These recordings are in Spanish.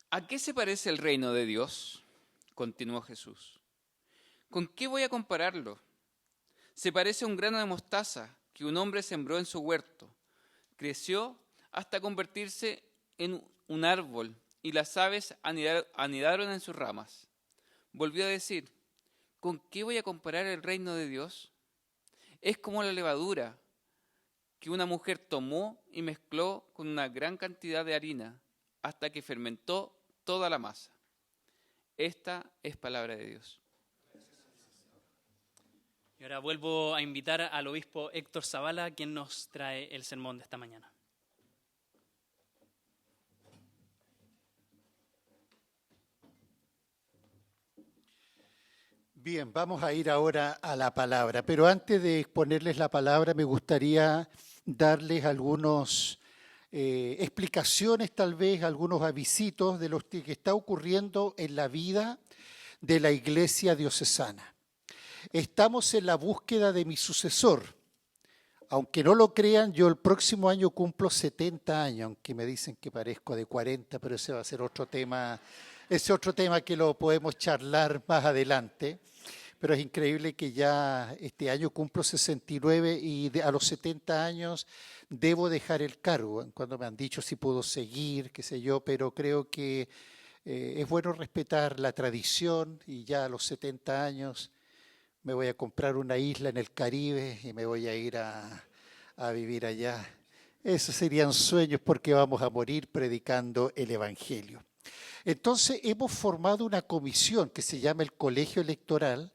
¿A qué se parece el reino de Dios? Continuó Jesús. ¿Con qué voy a compararlo? Se parece a un grano de mostaza que un hombre sembró en su huerto. Creció hasta convertirse en un árbol y las aves anidaron en sus ramas. Volvió a decir, ¿con qué voy a comparar el reino de Dios? Es como la levadura que una mujer tomó y mezcló con una gran cantidad de harina hasta que fermentó toda la masa. Esta es palabra de Dios. Y ahora vuelvo a invitar al obispo Héctor Zavala, quien nos trae el sermón de esta mañana. Bien, vamos a ir ahora a la palabra, pero antes de exponerles la palabra me gustaría darles algunas explicaciones, tal vez algunos avisitos de lo que está ocurriendo en la vida de la Iglesia diocesana. Estamos en la búsqueda de mi sucesor. Aunque no lo crean, yo el próximo año cumplo 70 años, aunque me dicen que parezco de 40, pero ese va a ser otro tema. Ese otro tema que lo podemos charlar más adelante. Pero es increíble que ya este año cumplo 69 y a los 70 años debo dejar el cargo. Cuando me han dicho si puedo seguir, qué sé yo, pero creo que es bueno respetar la tradición y ya a los 70 años me voy a comprar una isla en el Caribe y me voy a ir a vivir allá. Esos serían sueños porque vamos a morir predicando el Evangelio. Entonces hemos formado una comisión que se llama el Colegio Electoral,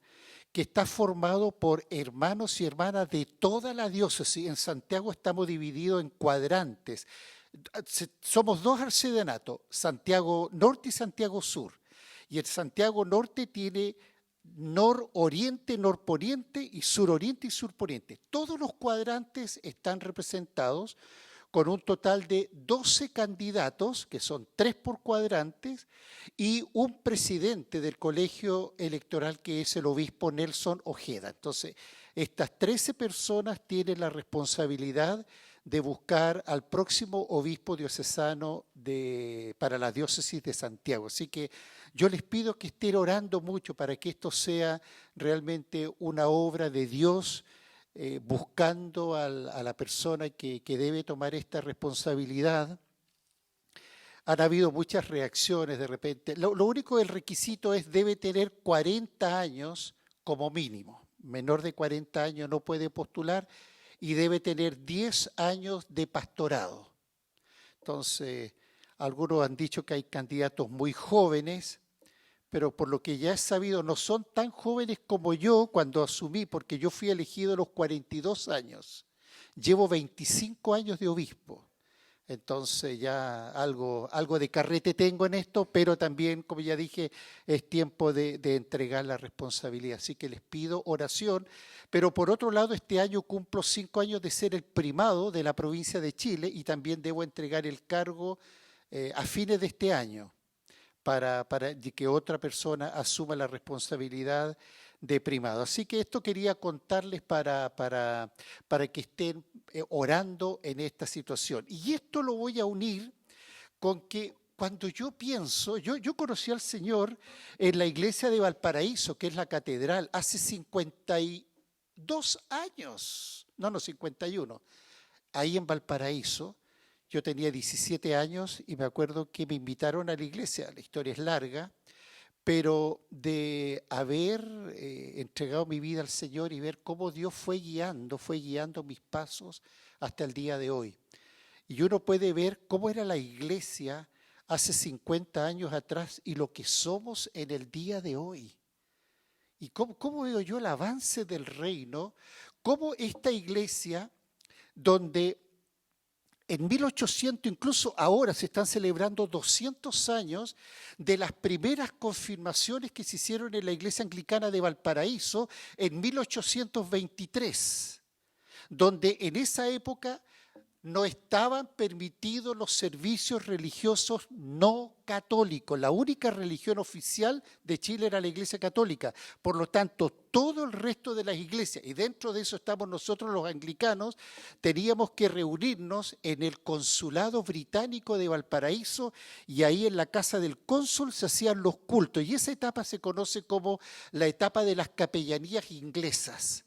que está formado por hermanos y hermanas de toda la diócesis. En Santiago estamos divididos en cuadrantes. Somos dos arcedianatos, Santiago Norte y Santiago Sur. Y el Santiago Norte tiene nororiente, norponiente y suroriente y surponiente. Todos los cuadrantes están representados con un total de 12 candidatos, que son 3 por cuadrantes, y un presidente del colegio electoral que es el obispo Nelson Ojeda. Entonces, estas 13 personas tienen la responsabilidad de buscar al próximo obispo diocesano para la diócesis de Santiago. Así que yo les pido que estén orando mucho para que esto sea realmente una obra de Dios, buscando a la persona que debe tomar esta responsabilidad. Han habido muchas reacciones de repente. Lo único, el requisito debe tener 40 años como mínimo. Menor de 40 años no puede postular y debe tener 10 años de pastorado. Entonces, algunos han dicho que hay candidatos muy jóvenes, pero por lo que ya he sabido, no son tan jóvenes como yo cuando asumí, porque yo fui elegido a los 42 años. Llevo 25 años de obispo. Entonces ya algo de carrete tengo en esto, pero también, como ya dije, es tiempo de entregar la responsabilidad. Así que les pido oración. Pero por otro lado, este año cumplo 5 años de ser el primado de la provincia de Chile y también debo entregar el cargo a fines de este año, para que otra persona asuma la responsabilidad de primado. Así que esto quería contarles para que estén orando en esta situación. Y esto lo voy a unir con que cuando yo pienso, yo conocí al Señor en la iglesia de Valparaíso, que es la catedral, hace 52 años, no, 51, ahí en Valparaíso. Yo tenía 17 años y me acuerdo que me invitaron a la iglesia, la historia es larga, pero de haber entregado mi vida al Señor y ver cómo Dios fue guiando mis pasos hasta el día de hoy. Y uno puede ver cómo era la iglesia hace 50 años atrás y lo que somos en el día de hoy. Y cómo veo yo el avance del reino, cómo esta iglesia donde en 1800, incluso ahora se están celebrando 200 años de las primeras confirmaciones que se hicieron en la iglesia anglicana de Valparaíso en 1823, donde en esa época no estaban permitidos los servicios religiosos no católicos. La única religión oficial de Chile era la Iglesia Católica. Por lo tanto, todo el resto de las iglesias, y dentro de eso estamos nosotros los anglicanos, teníamos que reunirnos en el Consulado Británico de Valparaíso, y ahí en la casa del cónsul se hacían los cultos. Y esa etapa se conoce como la etapa de las capellanías inglesas,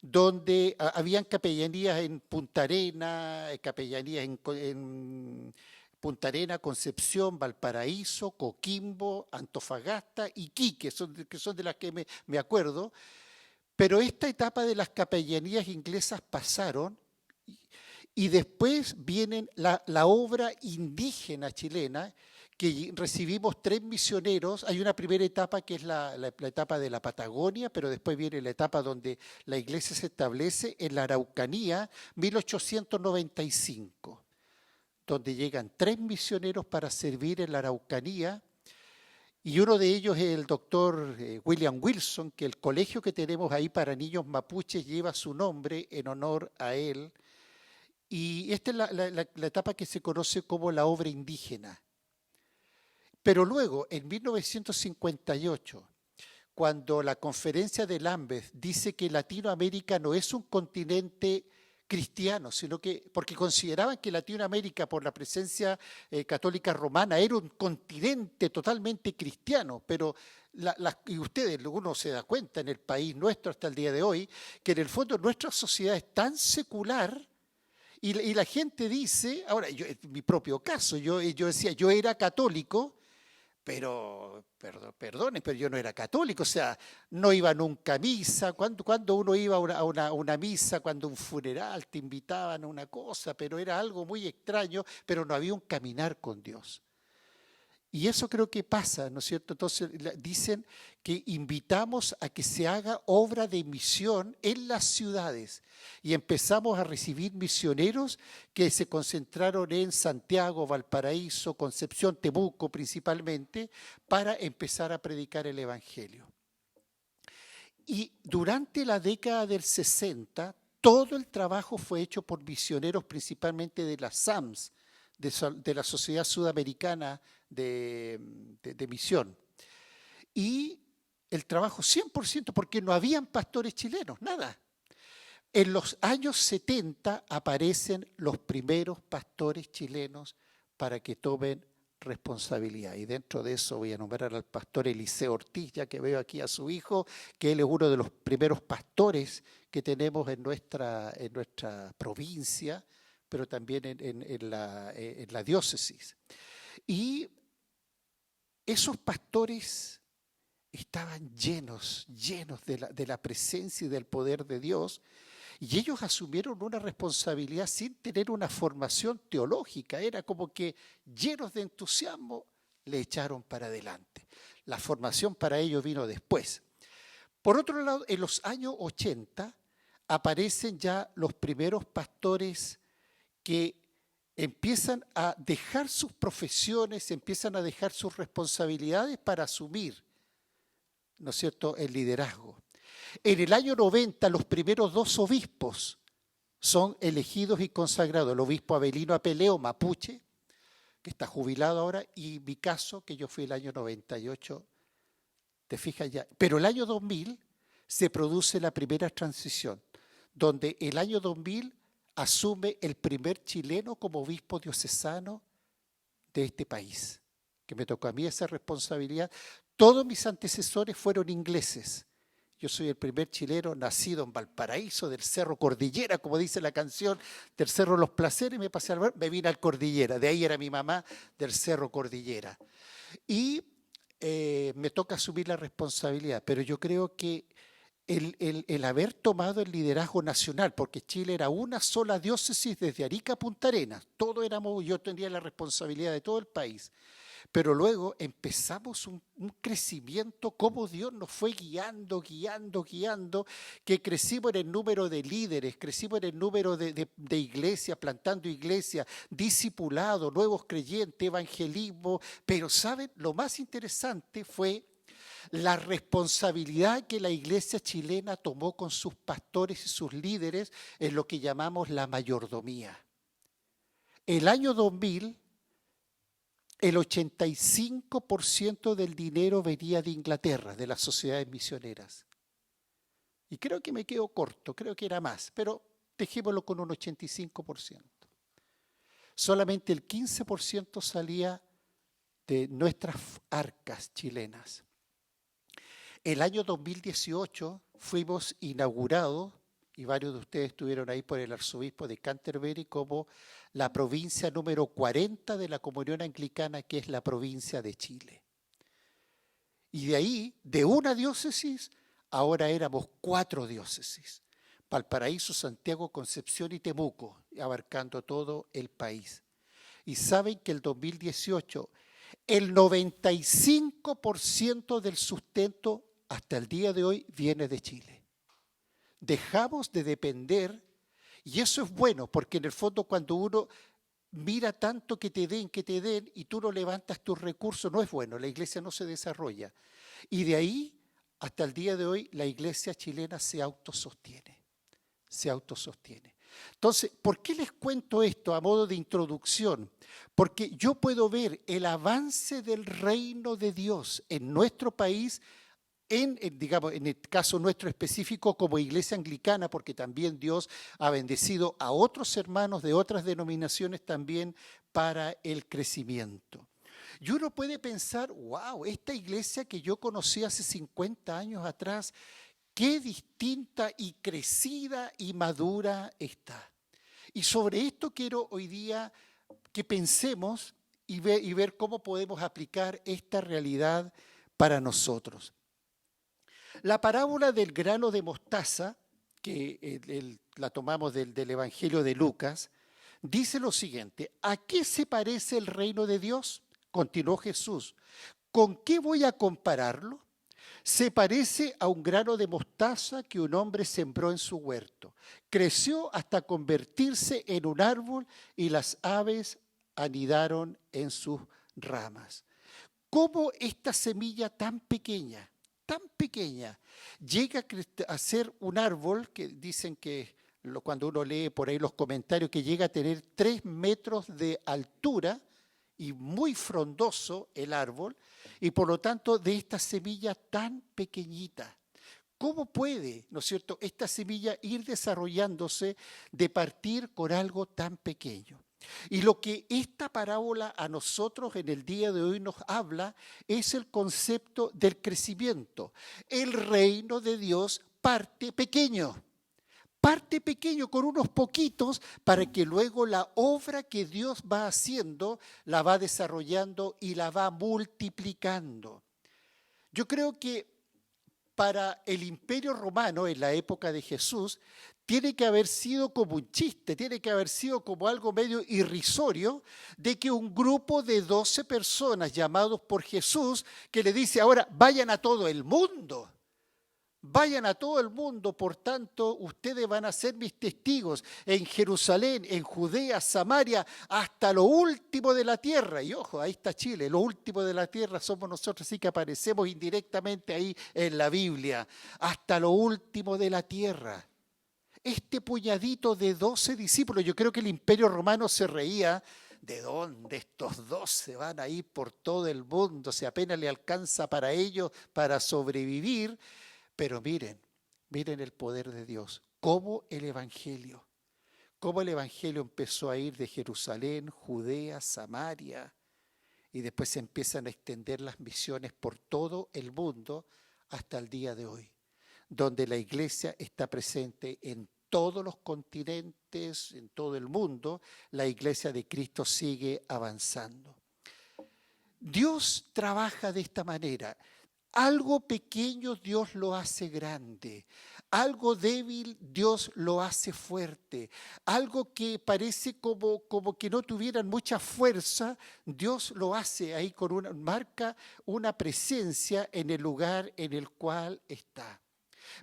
donde habían capellanías en Punta Arenas, capellanías en Punta Arenas, Concepción, Valparaíso, Coquimbo, Antofagasta, Iquique, que son de las que me acuerdo. Pero esta etapa de las capellanías inglesas pasaron, y después viene la obra indígena chilena, que recibimos 3 misioneros. Hay una primera etapa que es la etapa de la Patagonia, pero después viene la etapa donde la iglesia se establece en la Araucanía, 1895, donde llegan 3 misioneros para servir en la Araucanía, y uno de ellos es el doctor William Wilson, que el colegio que tenemos ahí para niños mapuches lleva su nombre en honor a él. Y esta es la etapa que se conoce como la obra indígena. Pero luego, en 1958, cuando la conferencia de Lambeth dice que Latinoamérica no es un continente cristiano, sino que, porque consideraban que Latinoamérica, por la presencia católica romana, era un continente totalmente cristiano, pero y ustedes, uno se da cuenta en el país nuestro hasta el día de hoy, que en el fondo nuestra sociedad es tan secular. Y la gente dice, ahora, en mi propio caso, yo decía, yo era católico, pero, perdonen, pero yo no era católico, o sea, no iba nunca a misa. Cuando uno iba a una misa, cuando un funeral te invitaban a una cosa, pero era algo muy extraño, pero no había un caminar con Dios. Y eso creo que pasa, ¿no es cierto? Entonces dicen que invitamos a que se haga obra de misión en las ciudades, y empezamos a recibir misioneros que se concentraron en Santiago, Valparaíso, Concepción, Temuco principalmente, para empezar a predicar el Evangelio. Y durante la década del 60, todo el trabajo fue hecho por misioneros principalmente de las SAMS, de la Sociedad Sudamericana de Misión. Y el trabajo 100%, porque no habían pastores chilenos, nada. En los años 70 aparecen los primeros pastores chilenos para que tomen responsabilidad. Y dentro de eso voy a nombrar al pastor Eliseo Ortiz, ya que veo aquí a su hijo, que él es uno de los primeros pastores que tenemos en nuestra provincia, pero también en la diócesis. Y esos pastores estaban llenos de la presencia y del poder de Dios, y ellos asumieron una responsabilidad sin tener una formación teológica. Era como que, llenos de entusiasmo, le echaron para adelante. La formación para ellos vino después. Por otro lado, en los años 80 aparecen ya los primeros pastores que empiezan a dejar sus profesiones, empiezan a dejar sus responsabilidades para asumir, ¿no es cierto?, el liderazgo. En el año 90, los primeros 2 obispos son elegidos y consagrados. El obispo Avelino Apeleo, mapuche, que está jubilado ahora, y mi caso, que yo fui el año 98, te fijas ya. Pero el año 2000 se produce la primera transición, donde el año 2000 asume el primer chileno como obispo diocesano de este país, que me tocó a mí esa responsabilidad. Todos mis antecesores fueron ingleses. Yo soy el primer chileno nacido en Valparaíso, del Cerro Cordillera, como dice la canción, del Cerro Los Placeres, me vine al Cordillera, de ahí era mi mamá, del Cerro Cordillera. Y me toca asumir la responsabilidad, pero yo creo que el haber tomado el liderazgo nacional, porque Chile era una sola diócesis desde Arica a Punta Arenas, yo tenía la responsabilidad de todo el país, pero luego empezamos un crecimiento, como Dios nos fue guiando, que crecimos en el número de líderes, crecimos en el número de iglesias, plantando iglesias, discipulado, nuevos creyentes, evangelismo, pero ¿saben? Lo más interesante fue la responsabilidad que la iglesia chilena tomó con sus pastores y sus líderes en lo que llamamos la mayordomía. El año 2000, el 85% del dinero venía de Inglaterra, de las sociedades misioneras. Y creo que me quedo corto, creo que era más, pero dejémoslo con un 85%. Solamente el 15% salía de nuestras arcas chilenas. El año 2018 fuimos inaugurados, y varios de ustedes estuvieron ahí por el arzobispo de Canterbury, como la provincia número 40 de la Comunión Anglicana, que es la provincia de Chile. Y de ahí, de una diócesis, ahora éramos 4 diócesis: Valparaíso, Santiago, Concepción y Temuco, abarcando todo el país. Y saben que el 2018, el 95% del sustento hasta el día de hoy viene de Chile. Dejamos de depender, y eso es bueno, porque en el fondo cuando uno mira tanto que te den, y tú no levantas tus recursos, no es bueno, la iglesia no se desarrolla. Y de ahí, hasta el día de hoy, la iglesia chilena se autosostiene. Entonces, ¿por qué les cuento esto a modo de introducción? Porque yo puedo ver el avance del reino de Dios en nuestro país, digamos, en el caso nuestro específico como iglesia anglicana, porque también Dios ha bendecido a otros hermanos de otras denominaciones también para el crecimiento. Y uno puede pensar, wow, esta iglesia que yo conocí hace 50 años atrás, qué distinta y crecida y madura está. Y sobre esto quiero hoy día que pensemos y ver cómo podemos aplicar esta realidad para nosotros. La parábola del grano de mostaza, que la tomamos del Evangelio de Lucas, dice lo siguiente: ¿a qué se parece el reino de Dios? Continuó Jesús. ¿Con qué voy a compararlo? Se parece a un grano de mostaza que un hombre sembró en su huerto. Creció hasta convertirse en un árbol y las aves anidaron en sus ramas. ¿Cómo esta semilla tan pequeña, llega a ser un árbol que dicen que cuando uno lee por ahí los comentarios que llega a tener 3 metros de altura y muy frondoso el árbol, y por lo tanto de esta semilla tan pequeñita? ¿Cómo puede, no es cierto, esta semilla ir desarrollándose de partir con algo tan pequeño? Y lo que esta parábola a nosotros en el día de hoy nos habla es el concepto del crecimiento. El reino de Dios parte pequeño con unos poquitos, para que luego la obra que Dios va haciendo la va desarrollando y la va multiplicando. Yo creo que para el Imperio Romano en la época de Jesús tiene que haber sido como un chiste, tiene que haber sido como algo medio irrisorio de que un grupo de 12 personas llamados por Jesús, que le dice ahora vayan a todo el mundo. Vayan a todo el mundo, por tanto, ustedes van a ser mis testigos en Jerusalén, en Judea, Samaria, hasta lo último de la tierra. Y ojo, ahí está Chile, lo último de la tierra somos nosotros, así que aparecemos indirectamente ahí en la Biblia. Hasta lo último de la tierra. Este puñadito de 12 discípulos, yo creo que el Imperio Romano se reía. ¿De dónde estos 12 van a ir por todo el mundo? Si apenas le alcanza para ellos para sobrevivir. Pero miren el poder de Dios, cómo el Evangelio empezó a ir de Jerusalén, Judea, Samaria, y después se empiezan a extender las misiones por todo el mundo hasta el día de hoy, donde la iglesia está presente en todos los continentes, en todo el mundo. La iglesia de Cristo sigue avanzando. Dios trabaja de esta manera. Algo pequeño Dios lo hace grande, algo débil Dios lo hace fuerte, algo que parece como que no tuvieran mucha fuerza, Dios lo hace ahí marca una presencia en el lugar en el cual está.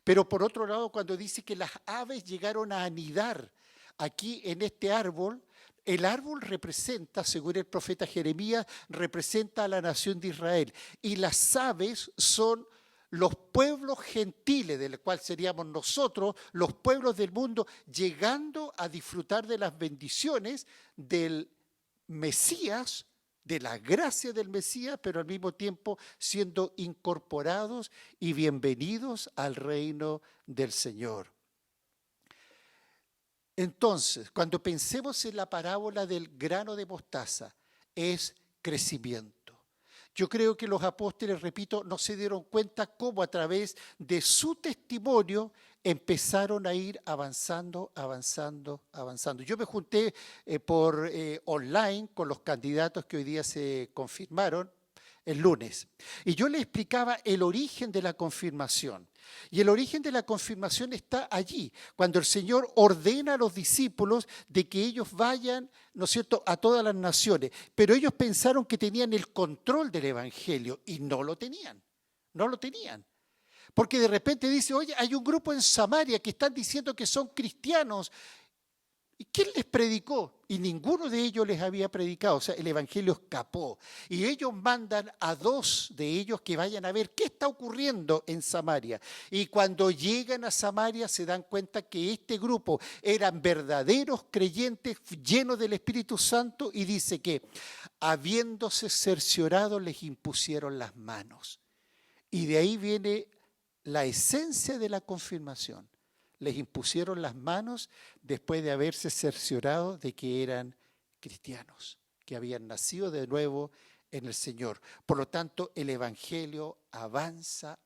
Pero por otro lado, cuando dice que las aves llegaron a anidar aquí en este árbol, el árbol representa, según el profeta Jeremías, representa a la nación de Israel. Y las aves son los pueblos gentiles, del cual seríamos nosotros, los pueblos del mundo, llegando a disfrutar de las bendiciones del Mesías, de la gracia del Mesías, pero al mismo tiempo siendo incorporados y bienvenidos al reino del Señor. Entonces, cuando pensemos en la parábola del grano de mostaza, es crecimiento. Yo creo que los apóstoles, repito, no se dieron cuenta cómo a través de su testimonio empezaron a ir avanzando. Yo me junté por online con los candidatos que hoy día se confirmaron el lunes. Y yo les explicaba el origen de la confirmación. Y el origen de la confirmación está allí, cuando el Señor ordena a los discípulos de que ellos vayan, ¿no es cierto?, a todas las naciones. Pero ellos pensaron que tenían el control del Evangelio y no lo tenían. Porque de repente dice, oye, hay un grupo en Samaria que están diciendo que son cristianos. ¿Y quién les predicó? Y ninguno de ellos les había predicado. O sea, el Evangelio escapó. Y ellos mandan a 2 de ellos que vayan a ver qué está ocurriendo en Samaria. Y cuando llegan a Samaria se dan cuenta que este grupo eran verdaderos creyentes llenos del Espíritu Santo y dice que habiéndose cerciorado les impusieron las manos. Y de ahí viene la esencia de la confirmación. Les impusieron las manos después de haberse cerciorado de que eran cristianos, que habían nacido de nuevo en el Señor. Por lo tanto, el Evangelio avanza.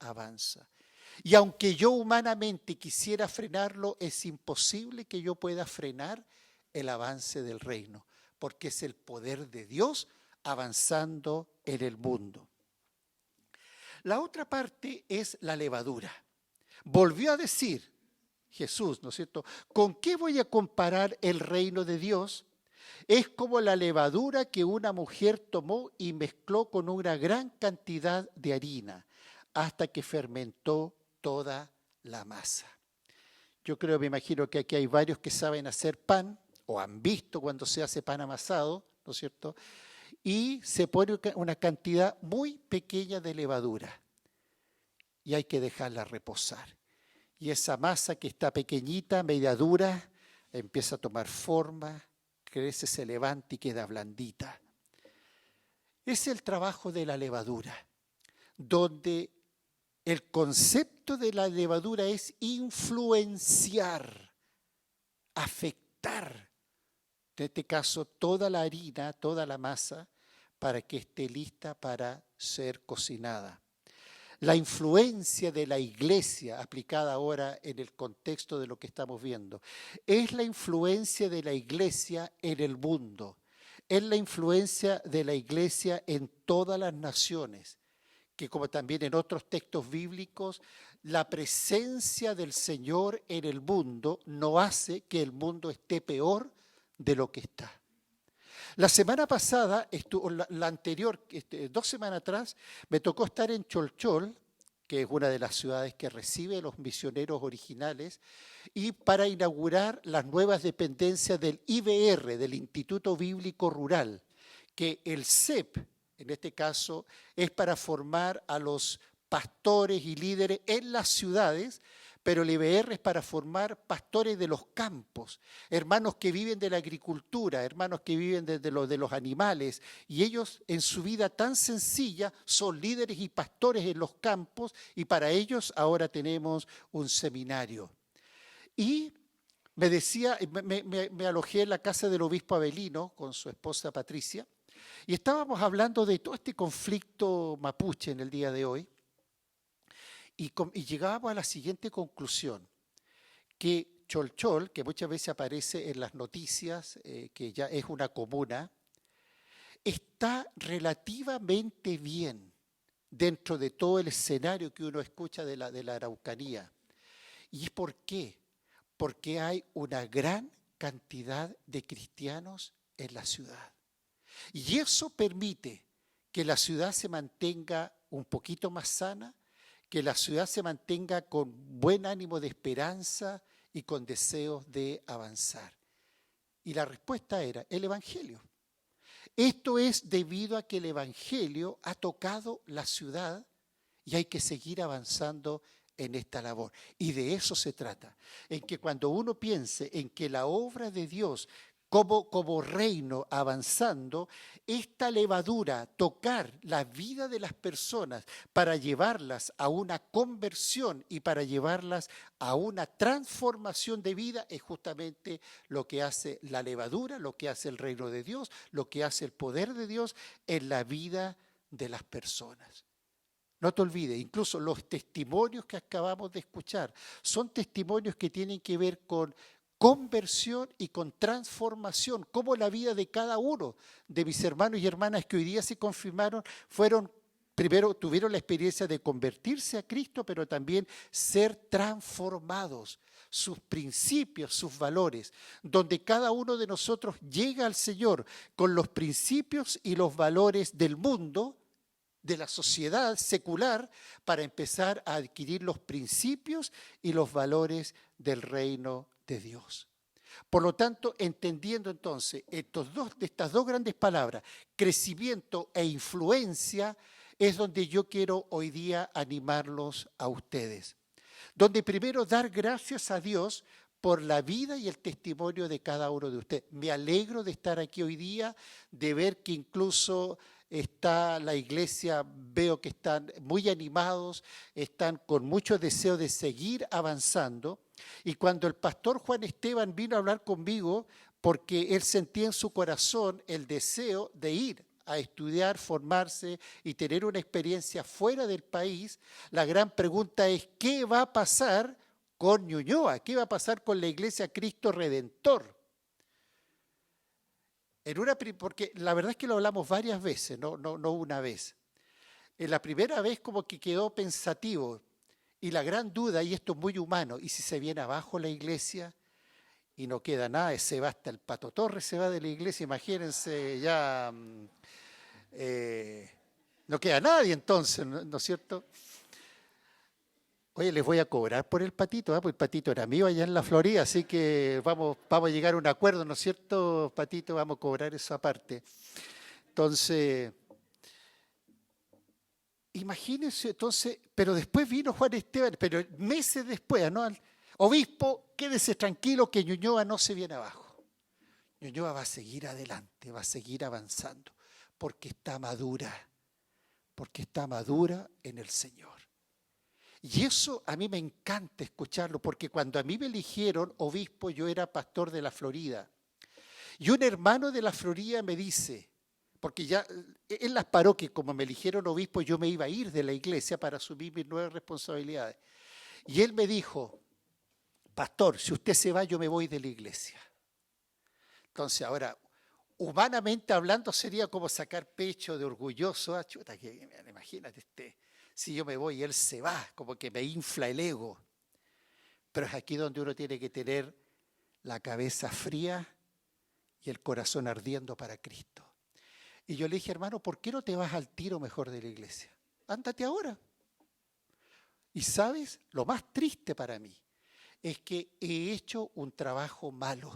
Y aunque yo humanamente quisiera frenarlo, es imposible que yo pueda frenar el avance del reino, porque es el poder de Dios avanzando en el mundo. La otra parte es la levadura. Volvió a decir Jesús, ¿no es cierto? ¿Con qué voy a comparar el reino de Dios? Es como la levadura que una mujer tomó y mezcló con una gran cantidad de harina hasta que fermentó toda la masa. Yo creo, me imagino que aquí hay varios que saben hacer pan o han visto cuando se hace pan amasado, ¿no es cierto? Y se pone una cantidad muy pequeña de levadura y hay que dejarla reposar. Y esa masa que está pequeñita, media dura, empieza a tomar forma, crece, se levanta y queda blandita. Es el trabajo de la levadura, donde el concepto de la levadura es influenciar, afectar, en este caso toda la harina, toda la masa, para que esté lista para ser cocinada. La influencia de la iglesia, aplicada ahora en el contexto de lo que estamos viendo, es la influencia de la iglesia en el mundo, es la influencia de la iglesia en todas las naciones, que como también en otros textos bíblicos, la presencia del Señor en el mundo no hace que el mundo esté peor de lo que está. La semana pasada, la anterior, 2 semanas atrás, me tocó estar en Cholchol, que es una de las ciudades que recibe los misioneros originales, y para inaugurar las nuevas dependencias del IBR, del Instituto Bíblico Rural, que el CEP, en este caso, es para formar a los pastores y líderes en las ciudades, pero el IBR es para formar pastores de los campos, hermanos que viven de la agricultura, hermanos que viven de los animales, y ellos en su vida tan sencilla son líderes y pastores en los campos, y para ellos ahora tenemos un seminario. Y me decía, me alojé en la casa del obispo Avelino con su esposa Patricia, y estábamos hablando de todo este conflicto mapuche en el día de hoy, y llegábamos a la siguiente conclusión, que Cholchol, que muchas veces aparece en las noticias, que ya es una comuna, está relativamente bien dentro de todo el escenario que uno escucha de la Araucanía. ¿Y por qué? Porque hay una gran cantidad de cristianos en la ciudad. Y eso permite que la ciudad se mantenga un poquito más sana, que la ciudad se mantenga con buen ánimo de esperanza y con deseos de avanzar. Y la respuesta era el Evangelio. Esto es debido a que el Evangelio ha tocado la ciudad y hay que seguir avanzando en esta labor. Y de eso se trata, en que cuando uno piense en que la obra de Dios como reino avanzando, esta levadura, tocar la vida de las personas para llevarlas a una conversión y para llevarlas a una transformación de vida, es justamente lo que hace la levadura, lo que hace el reino de Dios, lo que hace el poder de Dios en la vida de las personas. No te olvides, incluso los testimonios que acabamos de escuchar son testimonios que tienen que ver con conversión y con transformación, como la vida de cada uno de mis hermanos y hermanas que hoy día se confirmaron, primero tuvieron la experiencia de convertirse a Cristo, pero también ser transformados, sus principios, sus valores, donde cada uno de nosotros llega al Señor con los principios y los valores del mundo, de la sociedad secular, para empezar a adquirir los principios y los valores del reino de Dios. Por lo tanto, entendiendo entonces estas dos grandes palabras, crecimiento e influencia, es donde yo quiero hoy día animarlos a ustedes. Donde primero dar gracias a Dios por la vida y el testimonio de cada uno de ustedes. Me alegro de estar aquí hoy día, de ver que incluso está la iglesia, veo que están muy animados, están con mucho deseo de seguir avanzando. Y cuando el pastor Juan Esteban vino a hablar conmigo, porque él sentía en su corazón el deseo de ir a estudiar, formarse y tener una experiencia fuera del país, la gran pregunta es, ¿qué va a pasar con Ñuñoa? ¿Qué va a pasar con la Iglesia Cristo Redentor? Porque la verdad es que lo hablamos varias veces, no una vez. En la primera vez como que quedó pensativo y la gran duda, y esto es muy humano, ¿y si se viene abajo la iglesia y no queda nada? Se va hasta el Pato Torres, se va de la iglesia, imagínense, ya no queda nadie entonces, ¿no es cierto? Oye, les voy a cobrar por el patito, porque el patito era mío allá en la Florida, así que vamos a llegar a un acuerdo, ¿no es cierto, patito? Vamos a cobrar esa parte. Entonces, imagínense, pero después vino Juan Esteban, pero meses después, ¿no? Obispo, quédese tranquilo que Ñuñoa no se viene abajo. Ñuñoa va a seguir adelante, va a seguir avanzando, porque está madura en el Señor. Y eso a mí me encanta escucharlo, porque cuando a mí me eligieron obispo, yo era pastor de la Florida. Y un hermano de la Florida me dice, porque ya en las parroquias, como me eligieron obispo, yo me iba a ir de la iglesia para asumir mis nuevas responsabilidades. Y él me dijo, pastor, si usted se va, yo me voy de la iglesia. Entonces ahora, humanamente hablando, sería como sacar pecho de orgulloso. Chuta, imagínate si yo me voy y él se va, como que me infla el ego. Pero es aquí donde uno tiene que tener la cabeza fría y el corazón ardiendo para Cristo. Y yo le dije, hermano, ¿por qué no te vas al tiro mejor de la iglesia? Ándate ahora. Y sabes, lo más triste para mí es que he hecho un trabajo malo.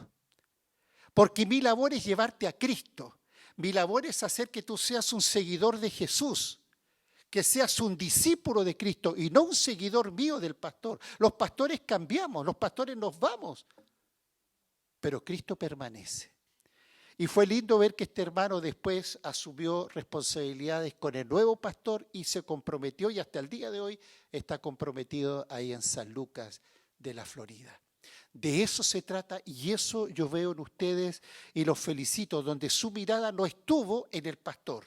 Porque mi labor es llevarte a Cristo. Mi labor es hacer que tú seas un seguidor de Jesús. Que seas un discípulo de Cristo y no un seguidor mío del pastor. Los pastores cambiamos, los pastores nos vamos, pero Cristo permanece. Y fue lindo ver que este hermano después asumió responsabilidades con el nuevo pastor y se comprometió, y hasta el día de hoy está comprometido ahí en San Lucas de la Florida. De eso se trata, y eso yo veo en ustedes y los felicito, donde su mirada no estuvo en el pastor,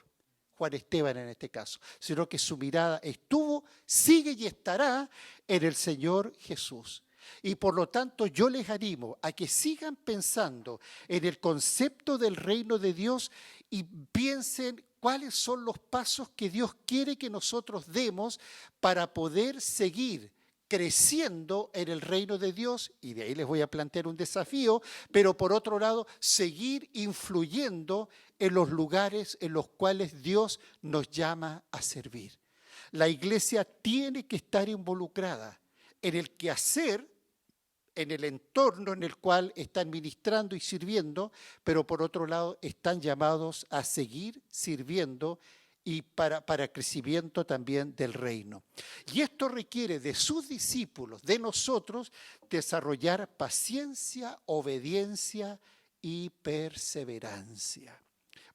Juan Esteban en este caso, sino que su mirada estuvo, sigue y estará en el Señor Jesús. Y por lo tanto yo les animo a que sigan pensando en el concepto del reino de Dios y piensen cuáles son los pasos que Dios quiere que nosotros demos para poder seguir creciendo en el reino de Dios, y de ahí les voy a plantear un desafío, pero por otro lado, seguir influyendo en los lugares en los cuales Dios nos llama a servir. La iglesia tiene que estar involucrada en el quehacer, en el entorno en el cual están ministrando y sirviendo, pero por otro lado están llamados a seguir sirviendo y para crecimiento también del reino. Y esto requiere de sus discípulos, de nosotros, desarrollar paciencia, obediencia y perseverancia.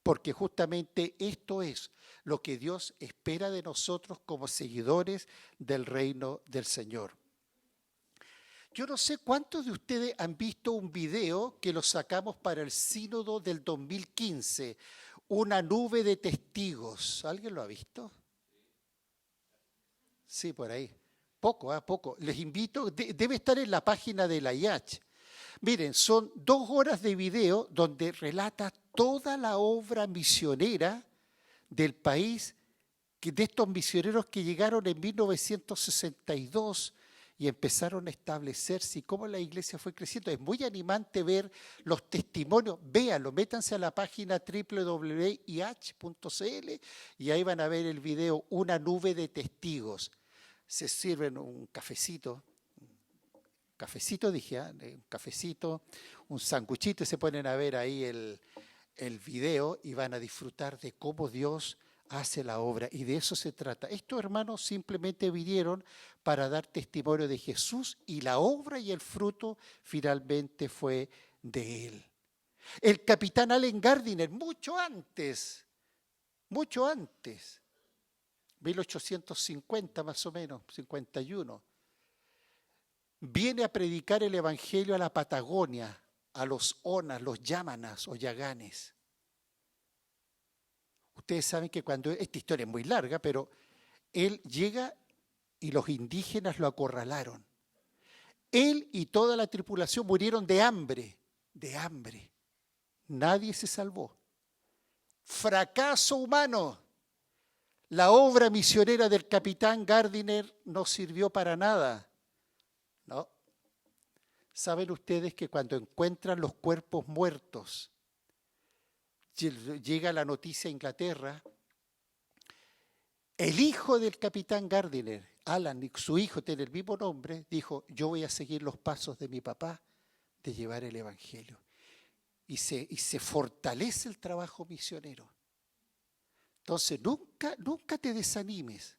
Porque justamente esto es lo que Dios espera de nosotros como seguidores del reino del Señor. Yo no sé cuántos de ustedes han visto un video que lo sacamos para el sínodo del 2015, una nube de testigos. ¿Alguien lo ha visto? Sí, por ahí. Poco, poco. Les invito, debe estar en la página de la IH. Miren, son 2 horas de video donde relata toda la obra misionera del país, de estos misioneros que llegaron en 1962 y empezaron a establecerse y cómo la iglesia fue creciendo. Es muy animante ver los testimonios. Véanlo, métanse a la página www.ih.cl y ahí van a ver el video Una nube de testigos. Se sirven un cafecito, un sanguchito, y se ponen a ver ahí el video y van a disfrutar de cómo Dios hace la obra. Y de eso se trata. Estos hermanos simplemente vinieron para dar testimonio de Jesús y la obra y el fruto finalmente fue de Él. El capitán Allen Gardiner, mucho antes, 1850 más o menos, 51, viene a predicar el evangelio a la Patagonia, a los Onas, los Yámanas o Yaganes. Ustedes saben que esta historia es muy larga, pero él llega y los indígenas lo acorralaron. Él y toda la tripulación murieron de hambre. Nadie se salvó. Fracaso humano. La obra misionera del capitán Gardiner no sirvió para nada. ¿No? ¿Saben ustedes que cuando encuentran los cuerpos muertos, llega la noticia a Inglaterra, el hijo del capitán Gardiner, Alan, su hijo tiene el mismo nombre, dijo, yo voy a seguir los pasos de mi papá de llevar el evangelio. Y se fortalece el trabajo misionero. Entonces, nunca te desanimes.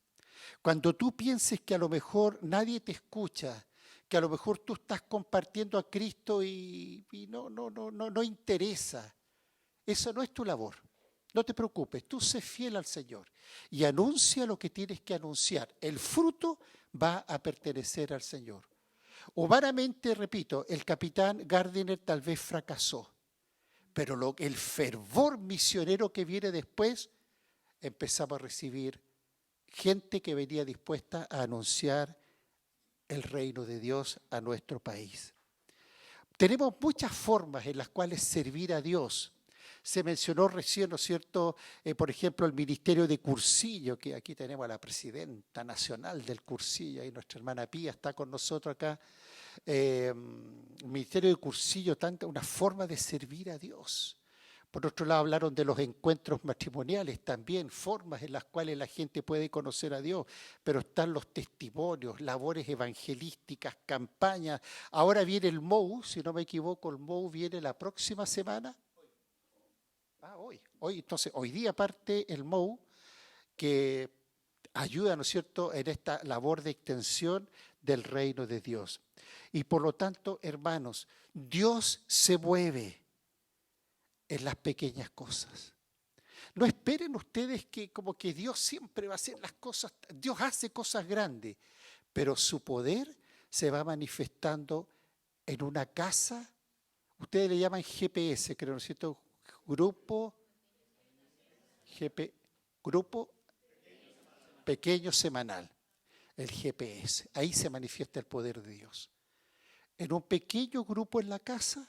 Cuando tú pienses que a lo mejor nadie te escucha, que a lo mejor tú estás compartiendo a Cristo y no interesa. Esa no es tu labor. No te preocupes, tú sé fiel al Señor y anuncia lo que tienes que anunciar. El fruto va a pertenecer al Señor. Humanamente, repito, el capitán Gardiner tal vez fracasó, pero el fervor misionero que viene después, empezamos a recibir gente que venía dispuesta a anunciar el reino de Dios a nuestro país. Tenemos muchas formas en las cuales servir a Dios. Se mencionó recién, ¿no es cierto?, por ejemplo, el ministerio de Cursillo, que aquí tenemos a la presidenta nacional del Cursillo, y nuestra hermana Pía está con nosotros acá. El ministerio de Cursillo, una forma de servir a Dios. Por otro lado, hablaron de los encuentros matrimoniales, también formas en las cuales la gente puede conocer a Dios, pero están los testimonios, labores evangelísticas, campañas. Ahora viene el MOU, si no me equivoco, el MOU viene la próxima semana. Entonces, hoy día parte el MOU que ayuda, ¿no es cierto?, en esta labor de extensión del reino de Dios. Y por lo tanto, hermanos, Dios se mueve en las pequeñas cosas. No esperen ustedes que como que Dios siempre va a hacer las cosas, Dios hace cosas grandes, pero su poder se va manifestando en una casa, ustedes le llaman GPS, creo, ¿no es cierto?, grupo pequeño semanal, el GPS. Ahí se manifiesta el poder de Dios. En un pequeño grupo en la casa,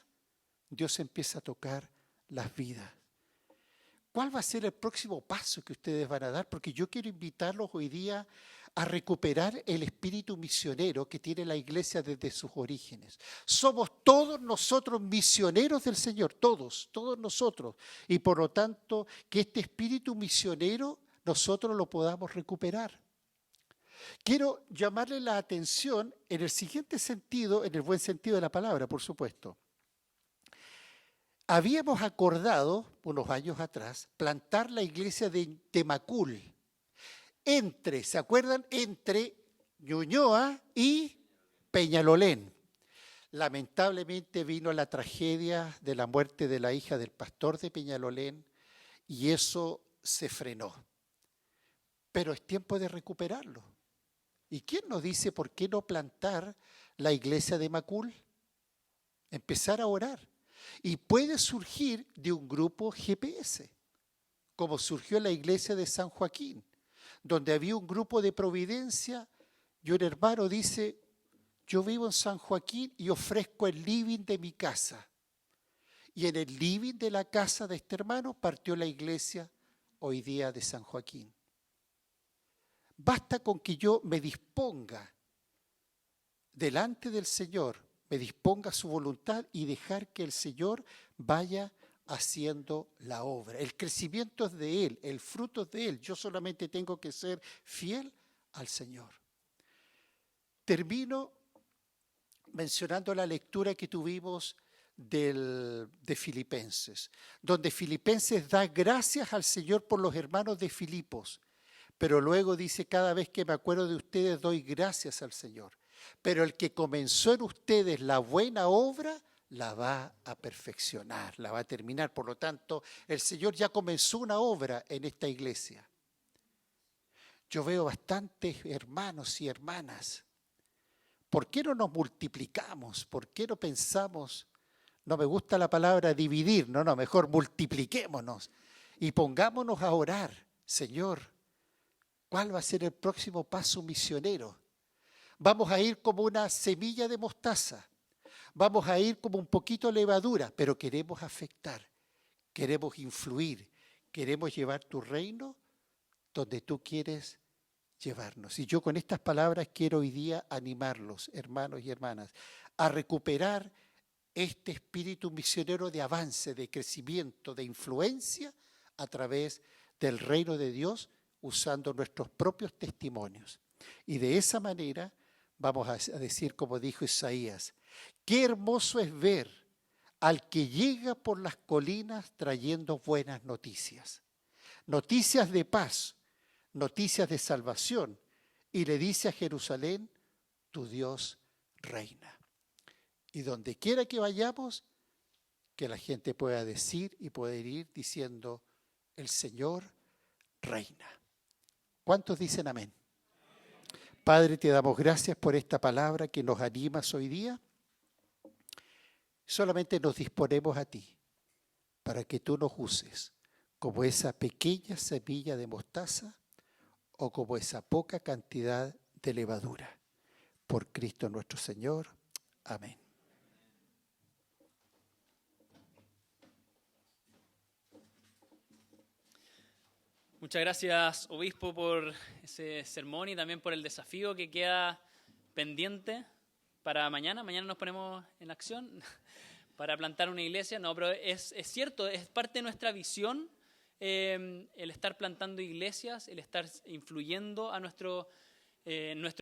Dios empieza a tocar las vidas. ¿Cuál va a ser el próximo paso que ustedes van a dar? Porque yo quiero invitarlos hoy día a recuperar el espíritu misionero que tiene la iglesia desde sus orígenes. Somos todos nosotros misioneros del Señor, todos nosotros. Y por lo tanto, que este espíritu misionero nosotros lo podamos recuperar. Quiero llamarle la atención en el siguiente sentido, en el buen sentido de la palabra, por supuesto. Habíamos acordado, unos años atrás, plantar la iglesia de Temacul, ¿se acuerdan? Entre Ñuñoa y Peñalolén. Lamentablemente vino la tragedia de la muerte de la hija del pastor de Peñalolén y eso se frenó. Pero es tiempo de recuperarlo. ¿Y quién nos dice por qué no plantar la iglesia de Macul? Empezar a orar. Y puede surgir de un grupo GPS, como surgió la iglesia de San Joaquín, donde había un grupo de providencia y un hermano dice, yo vivo en San Joaquín y ofrezco el living de mi casa. Y en el living de la casa de este hermano partió la iglesia hoy día de San Joaquín. Basta con que yo me disponga delante del Señor, me disponga a su voluntad y dejar que el Señor vaya haciendo la obra. El crecimiento es de Él, el fruto es de Él. Yo solamente tengo que ser fiel al Señor. Termino mencionando la lectura que tuvimos de Filipenses, donde Filipenses da gracias al Señor por los hermanos de Filipos, pero luego dice, cada vez que me acuerdo de ustedes doy gracias al Señor. Pero el que comenzó en ustedes la buena obra, la va a perfeccionar, la va a terminar. Por lo tanto, el Señor ya comenzó una obra en esta iglesia. Yo veo bastantes hermanos y hermanas. ¿Por qué no nos multiplicamos? ¿Por qué no pensamos? No me gusta la palabra dividir, no, mejor multipliquémonos y pongámonos a orar. Señor, ¿cuál va a ser el próximo paso misionero? Vamos a ir como una semilla de mostaza, vamos a ir como un poquito de levadura, pero queremos afectar, queremos influir, queremos llevar tu reino donde tú quieres llevarnos. Y yo con estas palabras quiero hoy día animarlos, hermanos y hermanas, a recuperar este espíritu misionero de avance, de crecimiento, de influencia a través del reino de Dios, usando nuestros propios testimonios. Y de esa manera vamos a decir, como dijo Isaías, qué hermoso es ver al que llega por las colinas trayendo buenas noticias. Noticias de paz, noticias de salvación. Y le dice a Jerusalén, tu Dios reina. Y donde quiera que vayamos, que la gente pueda decir y poder ir diciendo, el Señor reina. ¿Cuántos dicen amén? Padre, te damos gracias por esta palabra que nos animas hoy día. Solamente nos disponemos a ti para que tú nos uses como esa pequeña semilla de mostaza o como esa poca cantidad de levadura. Por Cristo nuestro Señor. Amén. Muchas gracias, obispo, por ese sermón y también por el desafío que queda pendiente para mañana. Mañana nos ponemos en acción para plantar una iglesia. No, pero es cierto, es parte de nuestra visión el estar plantando iglesias, el estar influyendo a nuestro